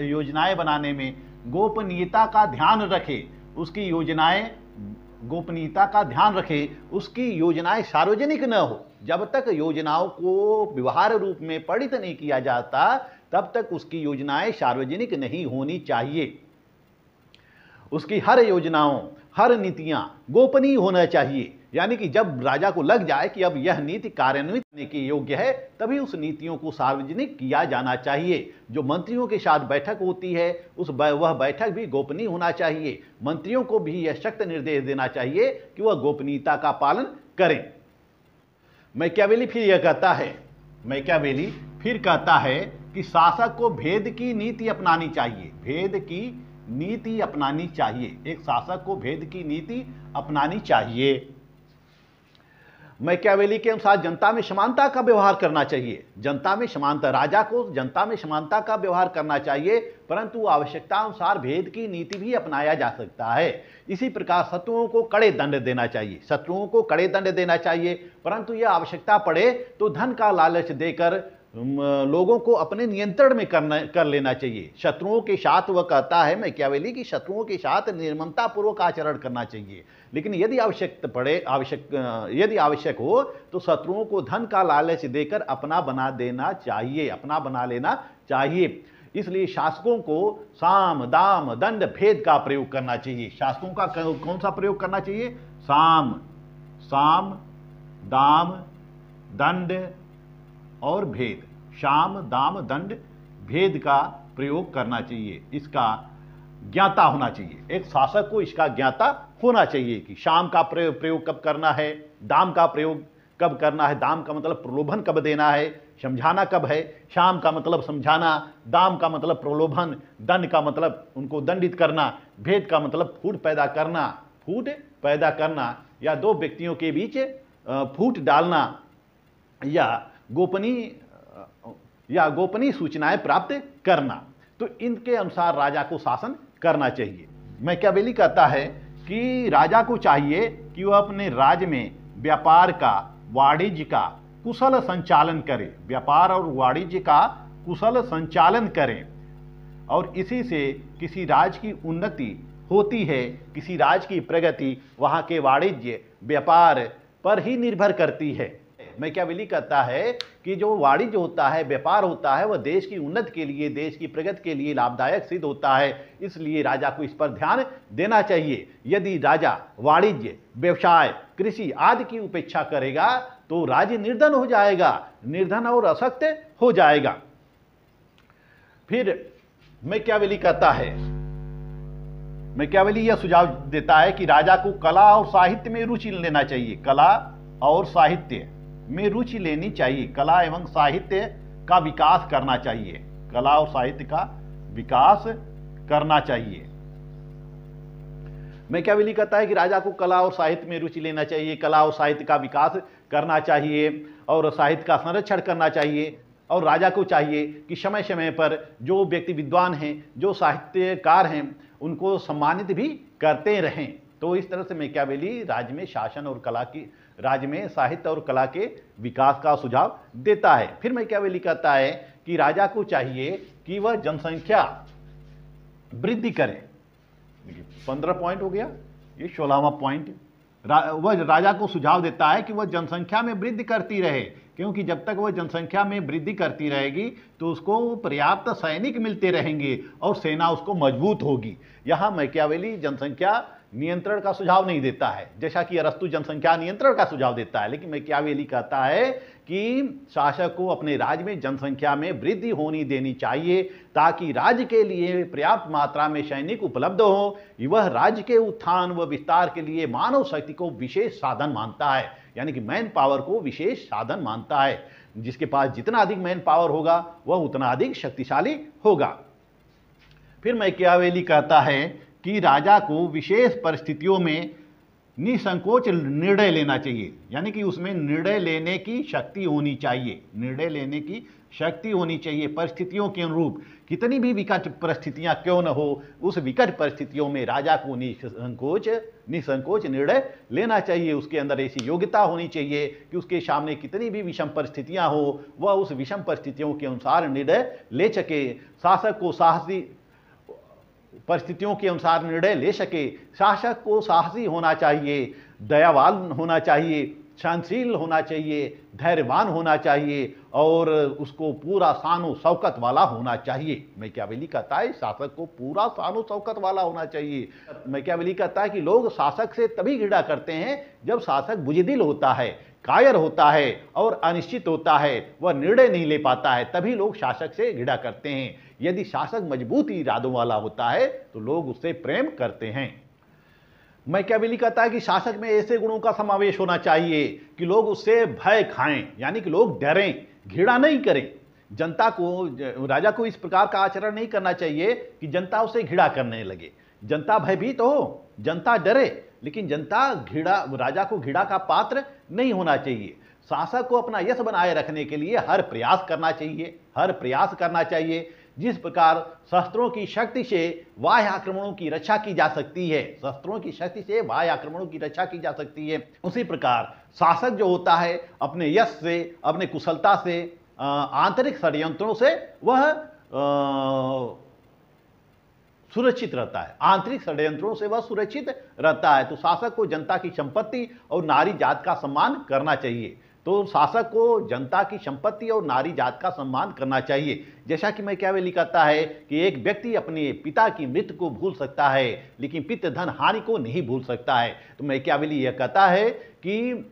A: योजनाएं बनाने में गोपनीयता का ध्यान रखे, उसकी योजनाएं गोपनीयता का ध्यान रखे, उसकी योजनाएं सार्वजनिक न हो। जब तक योजनाओं को व्यवहार रूप में परिणत नहीं किया जाता तब तक उसकी योजनाएं सार्वजनिक नहीं होनी चाहिए। उसकी हर योजनाओं, हर नीतियां गोपनीय होना चाहिए। यानी कि जब राजा को लग जाए कि अब यह नीति कार्यान्वित करने के योग्य है, तभी उस नीतियों को सार्वजनिक किया जाना चाहिए। जो मंत्रियों के साथ बैठक होती है वह बैठक भी गोपनीय होना चाहिए। मंत्रियों को भी यह सख्त निर्देश देना चाहिए कि वह गोपनीयता का पालन करें। मैकियावेली फिर कहता है कि शासक को भेद की नीति अपनानी चाहिए। भेद की नीति अपनानी चाहिए। एक शासक को भेद की नीति अपनानी चाहिए। मैकियावेली के अनुसार जनता में समानता का व्यवहार करना चाहिए। जनता में समानता, राजा को जनता में समानता का व्यवहार करना चाहिए, परंतु आवश्यकता अनुसार भेद की नीति भी अपनाया जा सकता है। इसी प्रकार शत्रुओं को कड़े दंड देना चाहिए, परंतु यह आवश्यकता पड़े तो धन का लालच देकर लोगों को अपने नियंत्रण में कर लेना चाहिए। शत्रुओं के साथ वह कहता है मैकियावेली कि शत्रुओं के साथ निर्ममता पूर्वक आचरण करना चाहिए, लेकिन यदि आवश्यक हो तो शत्रुओं को धन का लालच देकर अपना बना लेना चाहिए। इसलिए शासकों को साम, दाम, दंड, भेद का प्रयोग करना चाहिए। शासकों का कौन सा प्रयोग करना चाहिए? साम, दाम, दंड और भेद। साम, दाम, दंड, भेद का प्रयोग करना चाहिए। इसका ज्ञाता होना चाहिए। एक शासक को इसका ज्ञाता होना चाहिए कि शाम का प्रयोग कब करना है, दाम का प्रयोग कब करना है, दाम का मतलब प्रलोभन कब देना है, समझाना कब है। शाम का मतलब समझाना, दाम का मतलब प्रलोभन, दंड का मतलब उनको दंडित करना, भेद का मतलब फूट पैदा करना या दो व्यक्तियों के बीच फूट डालना या गोपनीय सूचनाएं प्राप्त करना। तो इनके अनुसार राजा को शासन करना चाहिए। मैकियावेली कहता है कि राजा को चाहिए कि वह अपने राज्य में व्यापार का, वाणिज्य का कुशल संचालन करे, व्यापार और वाणिज्य का कुशल संचालन करें, और इसी से किसी राज्य की उन्नति होती है, किसी राज्य की प्रगति वहाँ के वाणिज्य व्यापार पर ही निर्भर करती है। मैकियावेली कहता है कि जो वाणिज्य होता है, व्यापार होता है, वह देश की उन्नति के लिए, देश की प्रगति के लिए लाभदायक सिद्ध होता है। इसलिए राजा को इस पर ध्यान देना चाहिए। यदि राजा वाणिज्य, व्यवसाय, कृषि आदि की उपेक्षा करेगा तो राज्य निर्धन हो जाएगा, निर्धन और अशक्त हो जाएगा। फिर मैकियावेली कहता है, मैकियावेली यह सुझाव देता है कि राजा को कला और साहित्य में रुचि लेना चाहिए। कला और साहित्य में रुचि लेनी चाहिए। कला एवं साहित्य का विकास करना चाहिए। कला और साहित्य का विकास करना चाहिए। मैकियावेली कहता है कि राजा को कला और साहित्य में रुचि लेना चाहिए, कला और साहित्य का विकास करना चाहिए और साहित्य का संरक्षण करना चाहिए। और राजा को चाहिए कि समय समय पर जो व्यक्ति विद्वान हैं, जो साहित्यकार हैं, उनको सम्मानित भी करते रहें। तो इस तरह से मैकियावेली राज्य में शासन और कला की, राज्य में साहित्य और कला के विकास का सुझाव देता है। फिर मैकियावेली कहता है कि राजा को चाहिए कि वह जनसंख्या वृद्धि करे। 15 पॉइंट हो गया, ये 16वां पॉइंट। वह राजा को सुझाव देता है कि वह जनसंख्या में वृद्धि करती रहे, क्योंकि जब तक वह जनसंख्या में वृद्धि करती रहेगी तो उसको पर्याप्त सैनिक मिलते रहेंगे और सेना उसको मजबूत होगी। यहाँ मैकियावेली जनसंख्या नियंत्रण का सुझाव नहीं देता है, जैसा कि अरस्तु जनसंख्या नियंत्रण का सुझाव देता है, लेकिन मैकियावेली कहता है कि शासक को अपने राज्य में जनसंख्या में वृद्धि होनी देनी चाहिए ताकि राज्य के लिए पर्याप्त मात्रा में सैनिक उपलब्ध हो। वह राज्य के उत्थान व विस्तार के लिए मानव शक्ति को विशेष साधन मानता है। यानी कि मैन पावर को विशेष साधन मानता है। जिसके पास जितना अधिक मैन पावर होगा वह उतना अधिक शक्तिशाली होगा। फिर मैकियावेली कहता है कि राजा को विशेष परिस्थितियों में निसंकोच निर्णय लेना चाहिए, यानी कि उसमें निर्णय लेने की शक्ति होनी चाहिए, निर्णय लेने की शक्ति होनी चाहिए परिस्थितियों के अनुरूप। कितनी भी विकट परिस्थितियां क्यों न हो, उस विकट परिस्थितियों में राजा को निसंकोच निर्णय लेना चाहिए। उसके अंदर ऐसी योग्यता होनी चाहिए कि उसके सामने कितनी भी विषम परिस्थितियां हो वह उस विषम परिस्थितियों के अनुसार निर्णय ले सके। शासक को साहसी परिस्थितियों के अनुसार निर्णय ले सके। शासक को साहसी होना चाहिए, दयावान होना चाहिए, सहनशील होना चाहिए, धैर्यवान होना चाहिए और उसको पूरा शानो शौकत वाला होना चाहिए। मैकियावेली कहता है शासक को पूरा शानो शौकत वाला होना चाहिए। मैकियावेली कहता है कि लोग शासक से तभी घृणा करते हैं जब शासक बुज़दिल होता है, कायर होता है और अनिश्चित होता है, वह निर्णय नहीं ले पाता है, तभी लोग शासक से घृणा करते हैं। यदि शासक मजबूत इरादों वाला होता है तो लोग उससे प्रेम करते हैं। मैकियावेली कहता है कि शासक में ऐसे गुणों का समावेश होना चाहिए कि लोग उससे भय खाएं, यानी कि लोग डरें, घृणा नहीं करें। जनता को, राजा को इस प्रकार का आचरण नहीं करना चाहिए कि जनता उसे घृणा करने लगे। जनता भयभीत हो, जनता डरे, लेकिन जनता राजा को घृणा का पात्र नहीं होना चाहिए। शासक को अपना यश बनाए रखने के लिए हर प्रयास करना चाहिए। जिस प्रकार शस्त्रों की शक्ति से बाह्य आक्रमणों की रक्षा की जा सकती है, उसी प्रकार शासक जो होता है अपने यश से, अपने कुशलता से, आंतरिक षड्यंत्रों से वह सुरक्षित रहता है, आंतरिक षड्यंत्रों से वह सुरक्षित रहता है। तो शासक को जनता की संपत्ति और नारी जात का सम्मान करना चाहिए। तो शासक को जनता की संपत्ति और नारी जात का सम्मान करना चाहिए। जैसा कि मैकियावेली कहता है कि एक व्यक्ति अपने पिता की मृत्यु को भूल सकता है लेकिन पितृ धन हानि को नहीं भूल सकता है। तो मैकियावेली यह कहता है कि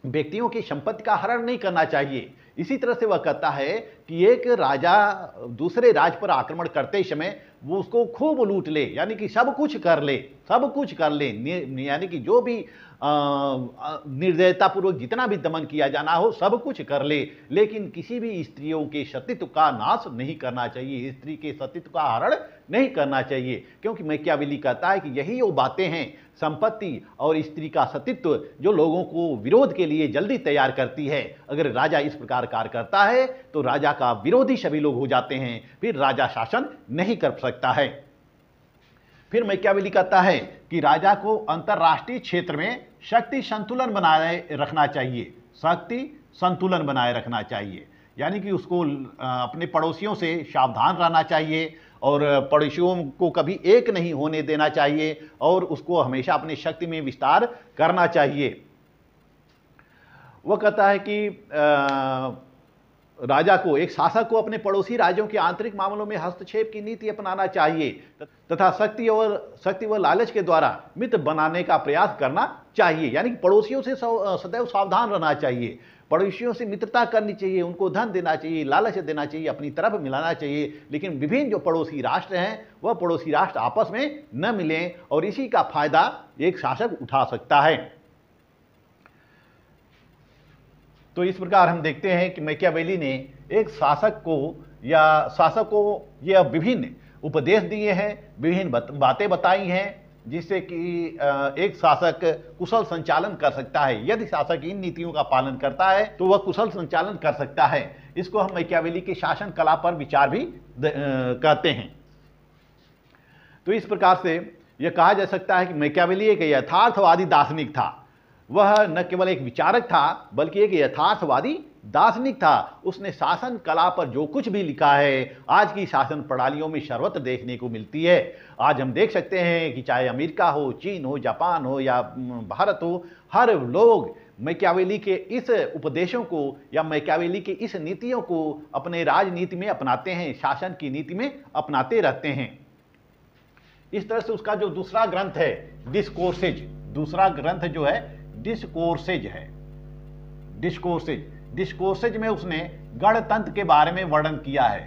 A: व्यक्तियों की संपत्ति का हरण नहीं करना चाहिए। इसी तरह से वह कहता है कि एक राजा दूसरे राज्य पर आक्रमण करते समय वो उसको खूब लूट ले, यानी कि सब कुछ कर ले, यानी कि जो भी निर्दयतापूर्वक जितना भी दमन किया जाना हो सब कुछ कर ले, लेकिन किसी भी स्त्रियों के सतीत्व का नाश नहीं करना चाहिए, स्त्री के सतीत्व का हरण नहीं करना चाहिए। क्योंकि मैकियावेली कहता है कि यही वो बातें हैं, संपत्ति और स्त्री का सतीत्व, जो लोगों को विरोध के लिए जल्दी तैयार करती है। अगर राजा इस प्रकार कार्य करता है तो राजा का विरोधी सभी लोग हो जाते हैं, फिर राजा शासन नहीं कर सकता है। फिर मैकियावेली कहता है कि राजा को अंतरराष्ट्रीय क्षेत्र में शक्ति संतुलन बनाए रखना चाहिए, यानी कि उसको अपने पड़ोसियों से सावधान रहना चाहिए और पड़ोसियों को कभी एक नहीं होने देना चाहिए और उसको हमेशा अपनी शक्ति में विस्तार करना चाहिए। वह कहता है कि राजा को, एक शासक को अपने पड़ोसी राज्यों के आंतरिक मामलों में हस्तक्षेप की नीति अपनाना चाहिए तथा शक्ति व लालच के द्वारा मित्र बनाने का प्रयास करना चाहिए, यानी कि पड़ोसियों से सदैव सावधान रहना चाहिए, पड़ोसियों से मित्रता करनी चाहिए, उनको धन देना चाहिए, लालच देना चाहिए, अपनी तरफ मिलाना चाहिए। लेकिन विभिन्न जो पड़ोसी राष्ट्र हैं वह पड़ोसी राष्ट्र आपस में न मिलें और इसी का फायदा एक शासक उठा सकता है। तो इस प्रकार हम देखते हैं कि मैकियावेली ने एक शासक को यह विभिन्न उपदेश दिए हैं, विभिन्न बातें बताई हैं जिससे कि एक शासक कुशल संचालन कर सकता है। यदि शासक इन नीतियों का पालन करता है तो वह कुशल संचालन कर सकता है। इसको हम मैकियावेली के शासन कला पर विचार भी कहते हैं। तो इस प्रकार से यह कहा जा सकता है कि मैकियावेली एक यथार्थवादी दार्शनिक था। वह न केवल एक विचारक था बल्कि एक यथार्थवादी दार्शनिक था। उसने शासन कला पर जो कुछ भी लिखा है आज की शासन प्रणालियों में सर्वत्र देखने को मिलती है। आज हम देख सकते हैं कि चाहे अमेरिका हो, चीन हो, जापान हो या भारत हो, हर लोग मैकियावेली के इस उपदेशों को या मैकियावेली की इस नीतियों को अपने राजनीति में अपनाते हैं, शासन की नीति में अपनाते रहते हैं। इस तरह से उसका जो दूसरा ग्रंथ है डिस्कोर्सेज, दूसरा ग्रंथ जो है डिस्कोर्सेज है। डिस्कोर्सेज में उसने गणतंत्र के बारे में वर्णन किया है।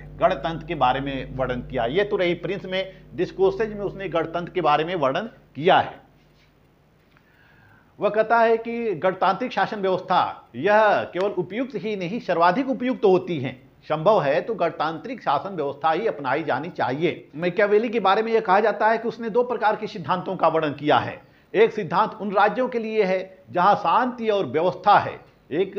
A: ये तो रही प्रिंस में, डिस्कोर्सेज में उसने गणतंत्र के बारे में वर्णन किया है। वह कहता है कि गणतांत्रिक शासन व्यवस्था यह केवल उपयुक्त ही नहीं सर्वाधिक उपयुक्त होती है। संभव है तो गणतांत्रिक शासन व्यवस्था ही अपनाई जानी चाहिए। मैकियावेली के बारे में यह कहा जाता है कि उसने दो प्रकार के सिद्धांतों का वर्णन किया है। एक सिद्धांत उन राज्यों के लिए है जहां शांति और व्यवस्था है, एक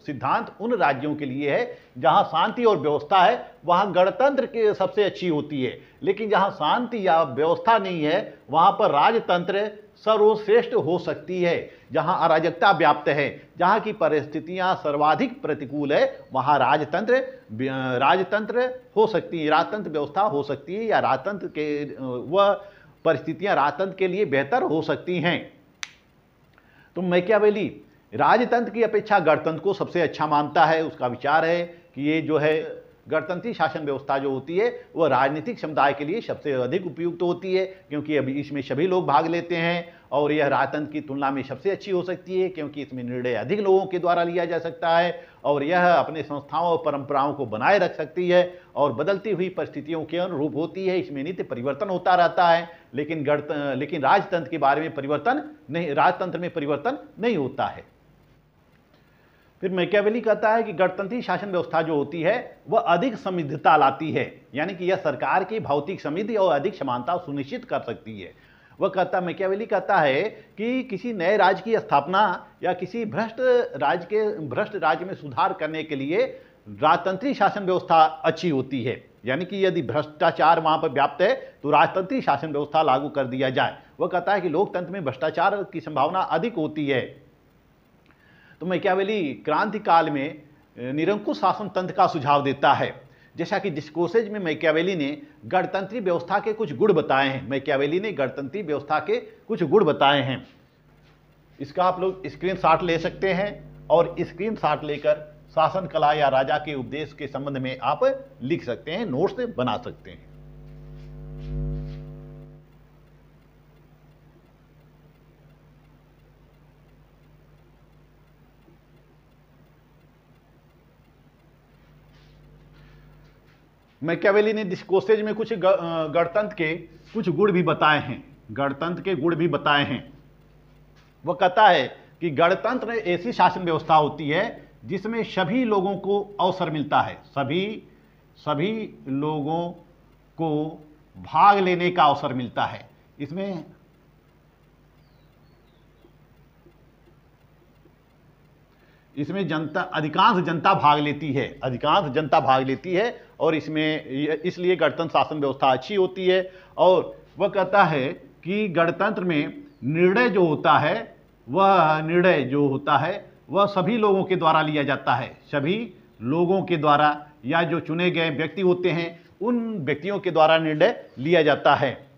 A: सिद्धांत उन राज्यों के लिए है जहां शांति और व्यवस्था है, वहां गणतंत्र के सबसे अच्छी होती है। लेकिन जहां शांति या व्यवस्था नहीं है वहां पर राजतंत्र सर्वश्रेष्ठ हो सकती है। जहां अराजकता व्याप्त है, जहां की परिस्थितियां सर्वाधिक प्रतिकूल है, वहां राजतंत्र हो सकती है, राजतंत्र व्यवस्था हो सकती है, या राजतंत्र के वह परिस्थितियां राजतंत्र के लिए बेहतर हो सकती हैं। तो मैकियावेली राजतंत्र की अपेक्षा गणतंत्र को सबसे अच्छा मानता है। उसका विचार है कि ये जो है गणतंत्री शासन व्यवस्था जो होती है वह राजनीतिक समुदाय के लिए सबसे अधिक उपयुक्त होती है, क्योंकि अभी इसमें सभी लोग भाग लेते हैं, और यह राजतंत्र की तुलना में सबसे अच्छी हो सकती है क्योंकि इसमें निर्णय अधिक लोगों के द्वारा लिया जा सकता है, और यह अपने संस्थाओं और परंपराओं को बनाए रख सकती है और बदलती हुई परिस्थितियों के अनुरूप होती है। इसमें नित्य परिवर्तन होता रहता है, लेकिन राजतंत्र के बारे में परिवर्तन नहीं, राजतंत्र में परिवर्तन नहीं होता है। फिर मैकियावेली कहता है कि गणतंत्री शासन व्यवस्था जो होती है वह अधिक समृद्धता लाती है, यानी कि यह सरकार की भौतिक समृद्धि और अधिक समानता सुनिश्चित कर सकती है। मैकियावेली कहता है कि किसी नए राज्य की स्थापना या किसी भ्रष्ट राज्य में सुधार करने के लिए राजतंत्री शासन व्यवस्था अच्छी होती है, यानी कि यदि भ्रष्टाचार वहां पर व्याप्त है तो राजतंत्री शासन व्यवस्था लागू कर दिया जाए। वह कहता है कि लोकतंत्र में भ्रष्टाचार की संभावना अधिक होती है। तो मैकियावेली क्रांति काल में निरंकुश शासन तंत्र का सुझाव देता है। जैसा कि डिस्कोर्सेज में मैकियावेली ने गणतंत्री व्यवस्था के कुछ गुण बताए हैं। मैकियावेली ने गणतंत्री व्यवस्था के कुछ गुण बताए हैं। इसका आप लोग स्क्रीनशॉट ले सकते हैं और स्क्रीनशॉट लेकर शासन कला या राजा के उपदेश के संबंध में आप लिख सकते हैं, नोट्स बना सकते हैं। मैकियावेली ने डिस्कोर्सेज में कुछ गणतंत्र के कुछ गुण भी बताए हैं, गणतंत्र के गुण भी बताए हैं। वह कहता है कि गणतंत्र ऐसी शासन व्यवस्था होती है जिसमें सभी लोगों को अवसर मिलता है, सभी लोगों को भाग लेने का अवसर मिलता है। इसमें अधिकांश जनता भाग लेती है और इसलिए गणतंत्र शासन व्यवस्था अच्छी होती है। और वह कहता है कि गणतंत्र में निर्णय जो होता है वह सभी लोगों के द्वारा लिया जाता है, सभी लोगों के द्वारा, या जो चुने गए व्यक्ति होते हैं उन व्यक्तियों के द्वारा निर्णय लिया जाता है।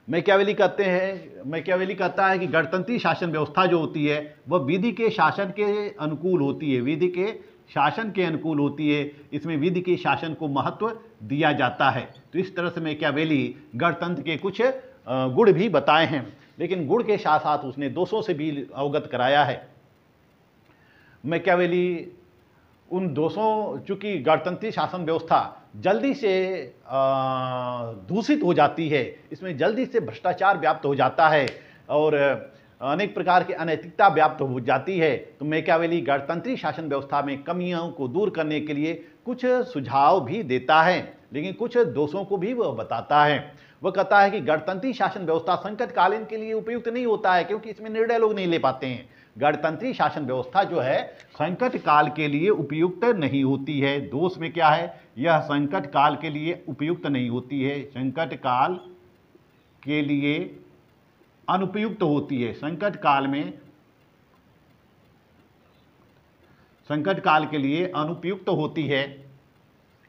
A: मैकियावेली कहता है कि गणतंत्री शासन व्यवस्था जो होती है वह विधि के शासन के अनुकूल होती है, इसमें विधि के शासन को महत्व दिया जाता है। तो इस तरह से मैकियावेली गणतंत्र के कुछ गुण भी बताए हैं, लेकिन गुण के साथ साथ उसने दोषों से भी अवगत कराया है। मैकियावेली उन दोषों, चूंकि गणतंत्री शासन व्यवस्था जल्दी से दूषित हो जाती है, इसमें जल्दी से भ्रष्टाचार व्याप्त हो जाता है और अनेक प्रकार की अनैतिकता व्याप्त हो जाती है, तो मैकियावेली गणतंत्री शासन व्यवस्था में कमियों को दूर करने के लिए कुछ सुझाव भी देता है, लेकिन कुछ दोषों को भी वह बताता है। वह कहता है कि गणतंत्री शासन व्यवस्था संकटकालीन के लिए उपयुक्त नहीं होता है, क्योंकि इसमें निर्णय लोग नहीं ले पाते हैं। गणतंत्री शासन व्यवस्था जो है संकट काल के लिए उपयुक्त नहीं होती है। दोष में क्या है? यह संकट काल के लिए उपयुक्त नहीं होती है, संकट काल के लिए अनुपयुक्त होती है। संकट काल के लिए अनुपयुक्त होती है।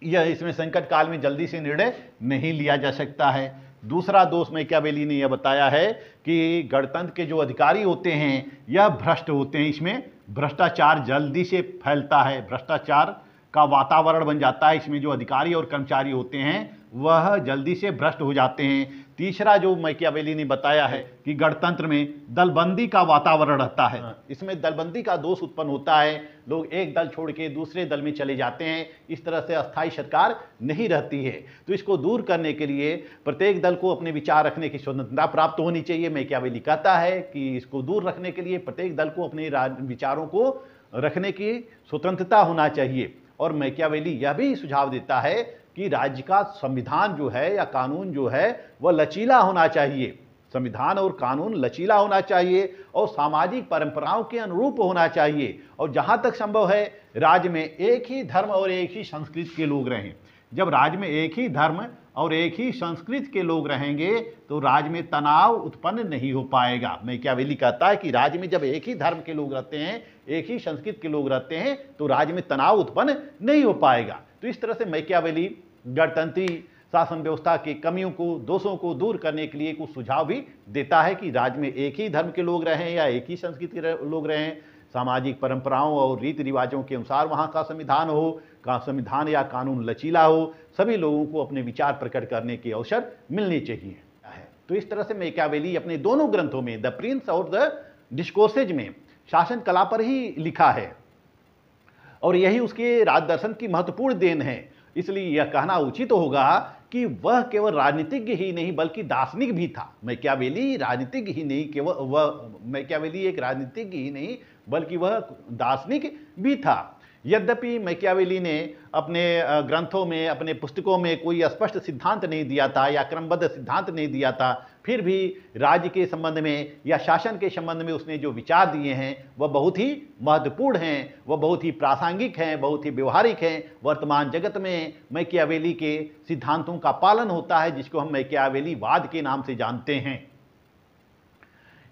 A: यह इसमें संकट काल में जल्दी से निर्णय नहीं लिया जा सकता है। दूसरा दोष मैकियावेली ने यह बताया है कि गणतंत्र के जो अधिकारी होते हैं यह भ्रष्ट होते हैं, इसमें भ्रष्टाचार जल्दी से फैलता है, भ्रष्टाचार का वातावरण बन जाता है। इसमें जो अधिकारी और कर्मचारी होते हैं वह जल्दी से भ्रष्ट हो जाते हैं। तीसरा जो मैकियावेली ने बताया है कि गणतंत्र में दलबंदी का वातावरण रहता है। इसमें दलबंदी का दोष उत्पन्न होता है, लोग एक दल छोड़ के दूसरे दल में चले जाते हैं, इस तरह से अस्थायी सरकार नहीं रहती है। तो इसको दूर करने के लिए प्रत्येक दल को अपने विचार रखने की स्वतंत्रता प्राप्त होनी चाहिए। मैकियावेली कहता है कि इसको दूर रखने के लिए प्रत्येक दल को अपने विचारों को रखने की स्वतंत्रता होना चाहिए। और मैकियावेली यह भी सुझाव देता है कि राज्य का संविधान जो है या कानून जो है वह लचीला होना चाहिए। संविधान और कानून लचीला होना चाहिए और सामाजिक परंपराओं के अनुरूप होना चाहिए। और जहां तक संभव है राज्य में एक ही धर्म और एक ही संस्कृति के लोग रहें। जब राज्य में एक ही धर्म और एक ही संस्कृति के लोग रहेंगे तो राज्य में तनाव उत्पन्न नहीं हो पाएगा। मैकियावेली कहता है कि राज्य में जब एक ही धर्म के लोग रहते हैं, एक ही संस्कृति के लोग रहते हैं, तो राज्य में तनाव उत्पन्न नहीं हो पाएगा। तो इस तरह से मैकियावेली गणतंत्री शासन व्यवस्था की कमियों को, दोषों को दूर करने के लिए कुछ सुझाव भी देता है कि राज्य में एक ही धर्म के लोग रहें या एक ही संस्कृति के लोग रहें, सामाजिक परंपराओं और रीति रिवाजों के अनुसार वहाँ का संविधान हो, का संविधान या कानून लचीला हो, सभी लोगों को अपने विचार प्रकट करने के अवसर मिलने चाहिए। तो इस तरह से मैकियावेली अपने दोनों ग्रंथों में द प्रिंस और द डिस्कोर्सेज में शासन कला पर ही लिखा है और यही उसके राजदर्शन की महत्वपूर्ण देन है। इसलिए यह कहना उचित होगा कि वह केवल राजनीतिज्ञ ही नहीं बल्कि दार्शनिक भी था। मैकियावेली राजनीतिज्ञ ही नहीं, केवल मैकियावेली एक राजनीतिज्ञ ही नहीं बल्कि वह दार्शनिक भी था। यद्यपि मैकियावेली ने अपने ग्रंथों में, अपने पुस्तकों में कोई स्पष्ट सिद्धांत नहीं दिया था या क्रमबद्ध सिद्धांत नहीं दिया था, फिर भी राज्य के संबंध में या शासन के संबंध में उसने जो विचार दिए हैं वह बहुत ही महत्वपूर्ण हैं, वह बहुत ही प्रासंगिक हैं, बहुत ही व्यवहारिक हैं। वर्तमान जगत में मैकियावेली के सिद्धांतों का पालन होता है जिसको हम मैकियावेलीवाद के नाम से जानते हैं।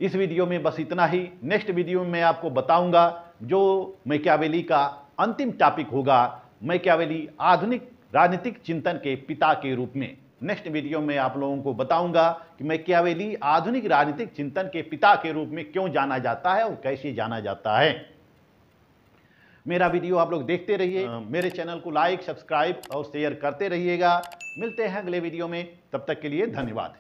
A: इस वीडियो में बस इतना ही। नेक्स्ट वीडियो में मैं आपको बताऊंगा जो मैकियावेली का अंतिम टॉपिक होगा, मैकियावेली आधुनिक राजनीतिक चिंतन के पिता के रूप में। नेक्स्ट वीडियो में आप लोगों को बताऊंगा कि मैकियावेली आधुनिक राजनीतिक चिंतन के पिता के रूप में क्यों जाना जाता है और कैसे जाना जाता है। मेरा वीडियो आप लोग देखते रहिए, मेरे चैनल को लाइक, सब्सक्राइब और शेयर करते रहिएगा। मिलते हैं अगले वीडियो में, तब तक के लिए धन्यवाद।